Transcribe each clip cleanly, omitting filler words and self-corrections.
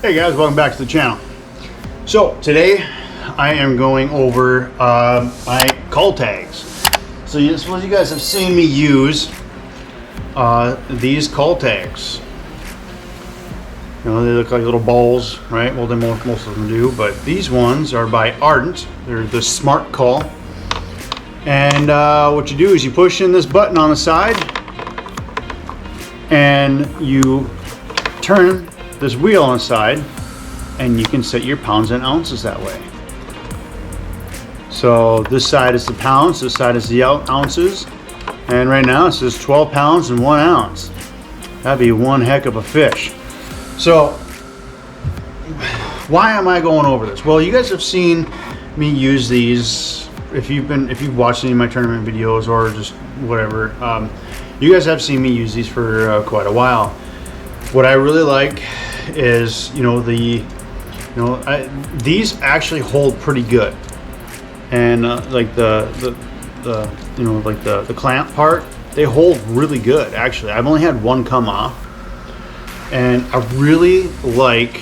Hey guys, welcome back to the channel. So today I am going over my Cull Tags. So I suppose you guys have seen me use these Cull Tags. You know, they look like little balls, right? Well, most of them do, but these ones are by Ardent. They're the Smart Cull. And what you do is you push in this button on the side and you turn this wheel on the side and you can set your pounds and ounces that way. So this side is the pounds, this side is the ounces, and right now it says 12 pounds and 1 ounce. That'd be one heck of a fish. So why am I going over this? Well, you guys have seen me use these if you've watched any of my tournament videos or just whatever. You guys have seen me use these for quite a while. What I really like is, these actually hold pretty good, and like the clamp part, they hold really good. Actually, I've only had one come off, and I really like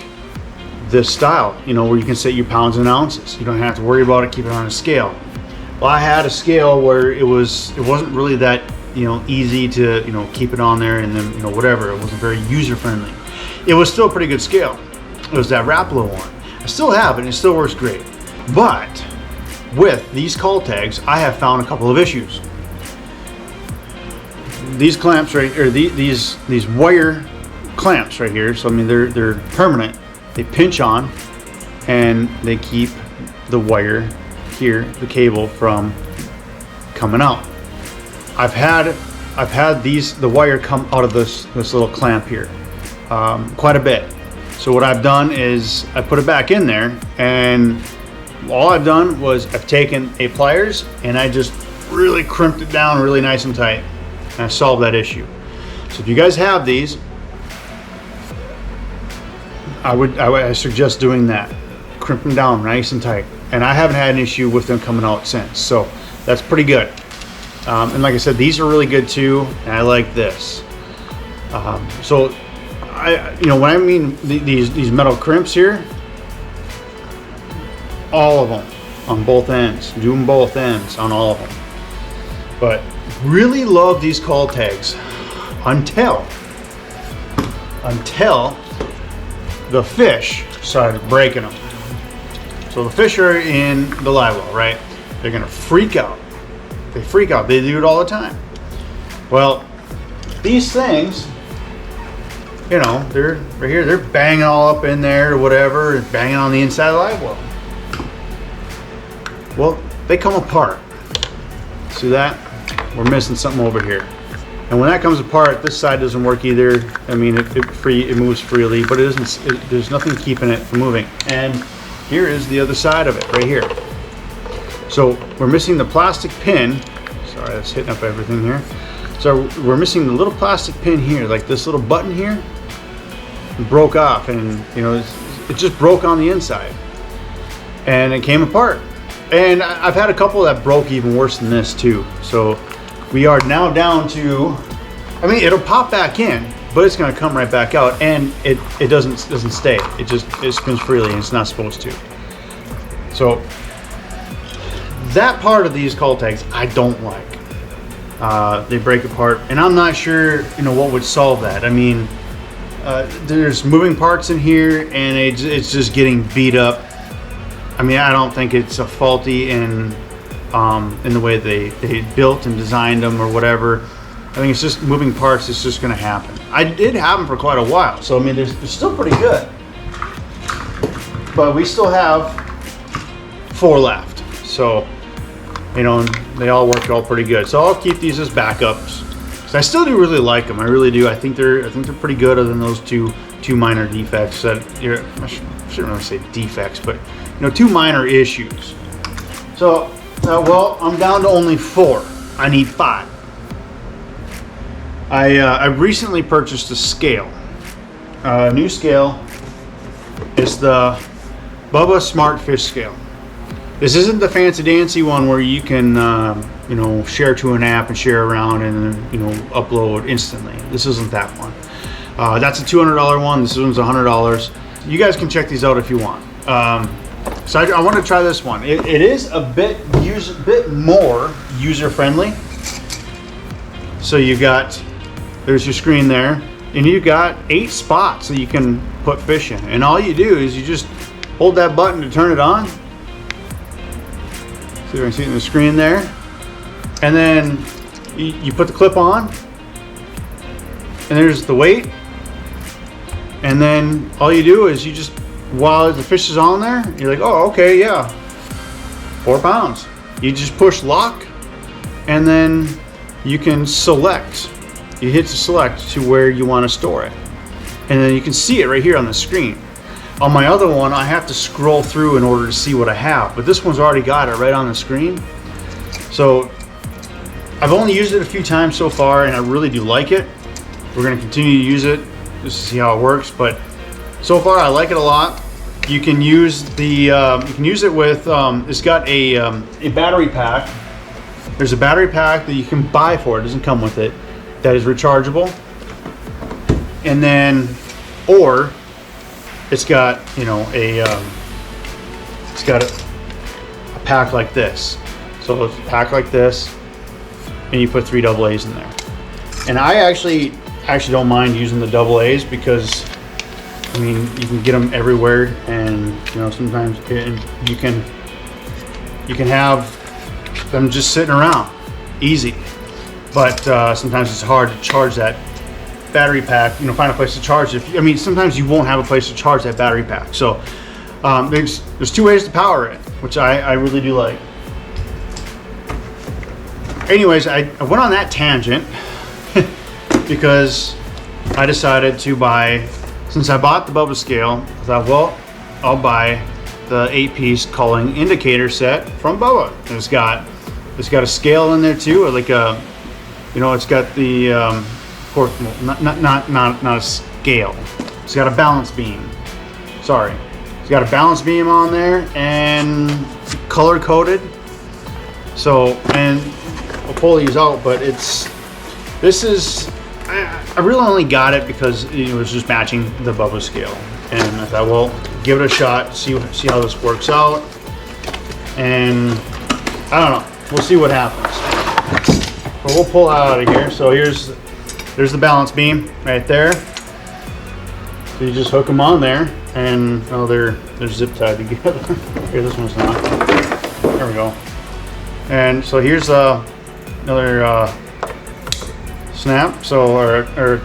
this style. Where you can set your pounds and ounces. You don't have to worry about it. Keep it on a scale. Well, I had a scale where it wasn't really that easy to keep it on there, and then whatever. It wasn't very user friendly. It was still a pretty good scale. It was that Rapala one. I still have it and it still works great. But with these Cull Tags, I have found a couple of issues. These clamps right here, these wire clamps right here, so I mean they're permanent. They pinch on and they keep the wire here, the cable, from coming out. I've had the wire come out of this little clamp here quite a bit. So what I've done is I put it back in there, and all I've done was I've taken a pliers and I just really crimped it down really nice and tight, and I solved that issue. So if you guys have these, I suggest doing that. Crimp them down nice and tight, and I haven't had an issue with them coming out since, so that's pretty good. And like I said, these are really good too, and I like this. So when I mean these metal crimps here, all of them on both ends. Do them both ends on all of them. But really love these Cull Tags until the fish started breaking them. So the fish are in the live well, right? They're gonna freak out. They freak out. They do it all the time. Well, these things, they're right here. They're banging all up in there or whatever, banging on the inside of the live well. Well, they come apart. See that? We're missing something over here. And when that comes apart, this side doesn't work either. I mean, it moves freely, but there's nothing keeping it from moving. And here is the other side of it, right here. So we're missing the plastic pin. Sorry, that's hitting up everything here. So we're missing the little plastic pin here, like this little button here. It broke off, and it just broke on the inside, and it came apart. And I've had a couple that broke even worse than this too. So we are now down to, I mean, it'll pop back in, but it's going to come right back out, and it doesn't stay. It spins freely, and it's not supposed to. So that part of these Cull Tags I don't like. They break apart, and I'm not sure what would solve that. I mean, there's moving parts in here, and it's just getting beat up. I mean, I don't think it's a faulty in the way they built and designed them or whatever. I think it's just moving parts. It's just going to happen. I did have them for quite a while, so I mean, they're still pretty good. But we still have 4 left, so they all work all pretty good. So I'll keep these as backups. So I still do really like them. I really do. I think they're pretty good, other than those two minor defects that I shouldn't really say defects, but 2 minor issues. So well, I'm down to only 4. I need 5. I recently purchased a scale, a new scale. It's the Bubba Smart Fish Scale. This isn't the fancy dancy one where you can share to an app and share around and upload instantly. This isn't that one. That's a $200 one. This one's $100. you guys can check these out if you want. So I want to try this one. It is a bit more user friendly. So you got, there's your screen there, and you got 8 spots that you can put fish in. And all you do is you just hold that button to turn it on. So you can see it in the screen there. And then you put the clip on, and there's the weight. And then all you do is you just, while the fish is on there, you're like, oh, okay, yeah, 4 pounds. You just push lock, and then you can select. You hit to select to where you want to store it. And then you can see it right here on the screen. On my other one, I have to scroll through in order to see what I have, but this one's already got it right on the screen. So I've only used it a few times so far, and I really do like it. We're going to continue to use it just to see how it works, but so far I like it a lot. You can use the you can use it with it's got a battery pack. There's a battery pack that you can buy for it. It doesn't come with it. That is rechargeable. And then, or it's got, you know, it's got a pack like this. So it's a pack like this, and you put 3 AA's in there. And I actually don't mind using the AA's because, I mean, you can get them everywhere, and you know, sometimes you can have them just sitting around, easy. But sometimes it's hard to charge that battery pack. You know, find a place to charge it. I mean, sometimes you won't have a place to charge that battery pack. So there's 2 ways to power it, which I really do like. Anyways, I went on that tangent because I decided to buy, since I bought the Bubba scale, I thought, well, I'll buy the 8-piece culling indicator set from Bubba. It's got a scale in there too, or like a, you know, it's got the not a scale. It's got a balance beam. Sorry, it's got a balance beam on there and color coded. So, and I'll pull these out, but I really only got it because it was just matching the Bubba scale, and I thought, well, give it a shot, see how this works out, and I don't know, we'll see what happens. But we'll pull out of here. So there's the balance beam right there. So you just hook them on there, and oh, they're zip tied together. Here, this one's not. There we go. And so here's another snap, so or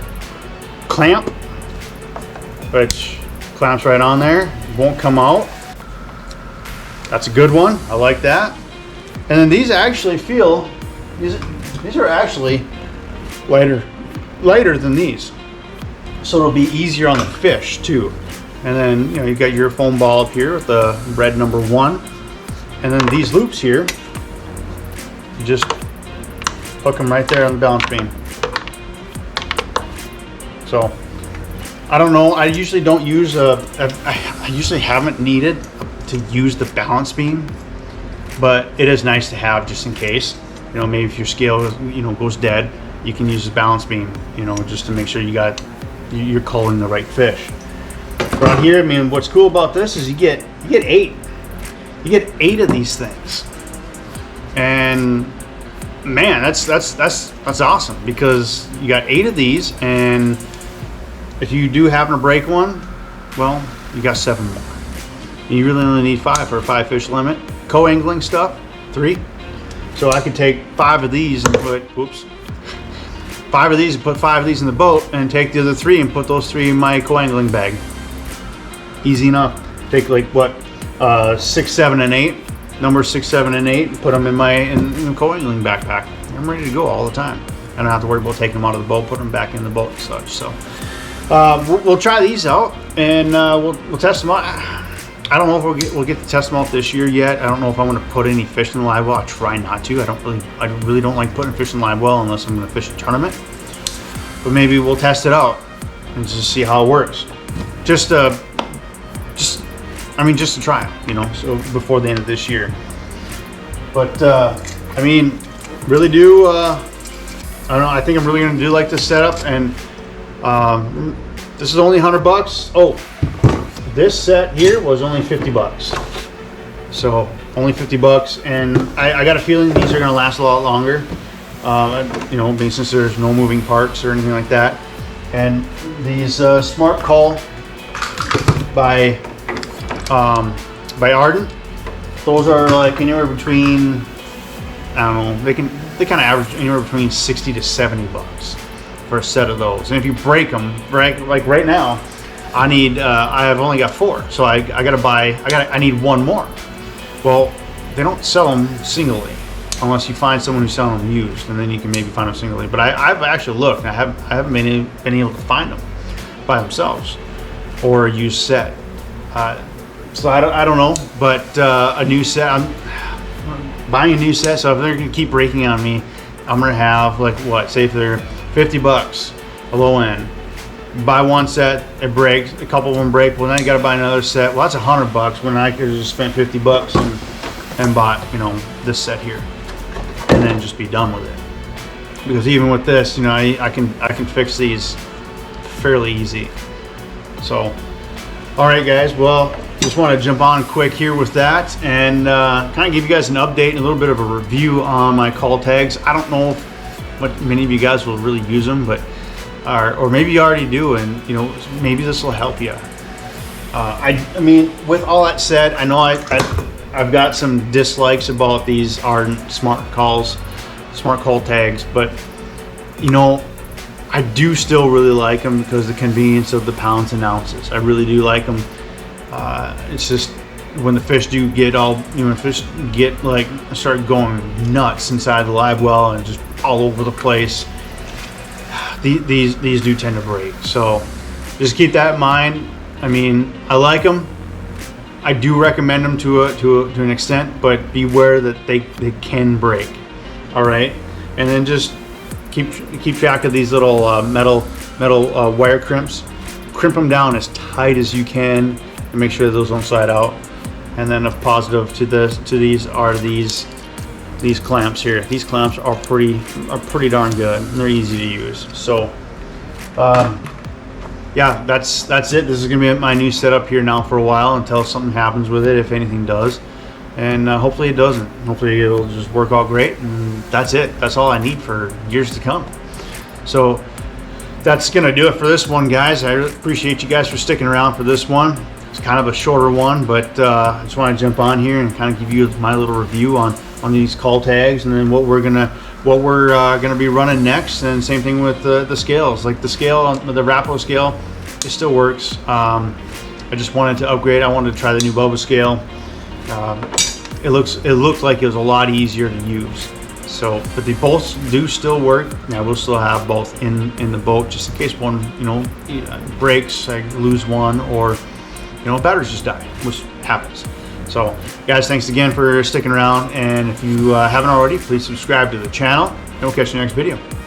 clamp, which clamps right on there, won't come out. That's a good one. I like that. And then these actually feel, these are actually lighter than these, so it'll be easier on the fish too. And then, you know, you got your foam ball up here with the red number 1, and then these loops here, you just hook them right there on the balance beam. So I don't know, I usually don't use I usually haven't needed to use the balance beam, but it is nice to have just in case. You know, maybe if your scale, you know, goes dead, you can use the balance beam, you know, just to make sure you're culling the right fish. Around here, I mean, what's cool about this is you get 8. You get 8 of these things, and man, that's awesome, because you got 8 of these, and if you do happen to break one, well, you got 7 more. And you really only need 5 for a 5-fish limit. Co-angling stuff, 3. So I could take 5 of these and put, 5 of these and put 5 of these in the boat, and take the other 3 and put those 3 in my co-angling bag. Easy enough. Take like what, 6, 7, and 8. Numbers 6, 7, and 8. And put them in the co-angling backpack. I'm ready to go all the time. I don't have to worry about taking them out of the boat, putting them back in the boat and such. So we'll try these out, and we'll test them out. I don't know if we'll get to test them out this year yet. I don't know if I'm going to put any fish in the live well. I try not to. I really don't like putting fish in the live well unless I'm going to fish a tournament. But maybe we'll test it out and just see how it works. Just to try it, you know, so before the end of this year. But I mean, really do. I don't know. I think I'm really going to do like this setup, and this is only $100. Oh, this set here was only 50 bucks. So only 50 bucks, and I got a feeling these are gonna last a lot longer. You know, since there's no moving parts or anything like that. And these Smart Cull by Ardent, those are like anywhere between, I don't know, they kind of average anywhere between 60 to 70 bucks for a set of those. And if you break them, like right now, I have only got 4, so I need 1 more. Well, they don't sell them singly unless you find someone who's selling them used, and then you can maybe find them singly. But I've actually looked, and I haven't been able to find them by themselves or a used set. So I don't know, but a new set, I'm buying a new set, so if they're gonna keep breaking on me, I'm gonna have, like, what, say if they're 50 bucks, a low end, buy one set, it breaks, a couple of them break, well then you gotta buy another set. Well, that's 100 bucks when I could have just spent 50 bucks and bought, you know, this set here, and then just be done with it. Because even with this, you know, I can fix these fairly easy. So, all right guys, well, just want to jump on quick here with that and kind of give you guys an update and a little bit of a review on my Cull Tags. I don't know if many of you guys will really use them, but or maybe you already do, and you know, maybe this will help you. I mean, with all that said, I know I've got some dislikes about these Ardent Smart Cull Tags, but you know, I do still really like them because of the convenience of the pounds and ounces. I really do like them. It's just when the fish do get all, you know, when fish get like start going nuts inside the live well and just all over the place, these do tend to break. So just keep that in mind. I mean, I like them. I do recommend them to an extent, but beware that they can break. All right, and then just keep track of these little metal wire crimps. Crimp them down as tight as you can and make sure those don't slide out. And then a positive to these are these clamps here. These clamps are pretty darn good. They're easy to use. So yeah, that's it. This is gonna be my new setup here now for a while until something happens with it, if anything does. And hopefully it doesn't. Hopefully it'll just work out great, and that's it. That's all I need for years to come. So that's gonna do it for this one, guys. I really appreciate you guys for sticking around for this one. It's kind of a shorter one, but I just want to jump on here and kind of give you my little review on these Cull Tags, and then what we're gonna be running next. And same thing with the scales. Like the scale, the Rappo scale, it still works. I just wanted to upgrade. I wanted to try the new Bubba scale. It looked like it was a lot easier to use. So, but they both do still work. Now we'll still have both in the boat just in case one, you know, breaks, I lose one, or you know, batteries just die, which happens. So guys, thanks again for sticking around, and if you haven't already, please subscribe to the channel, and we'll catch you in the next video.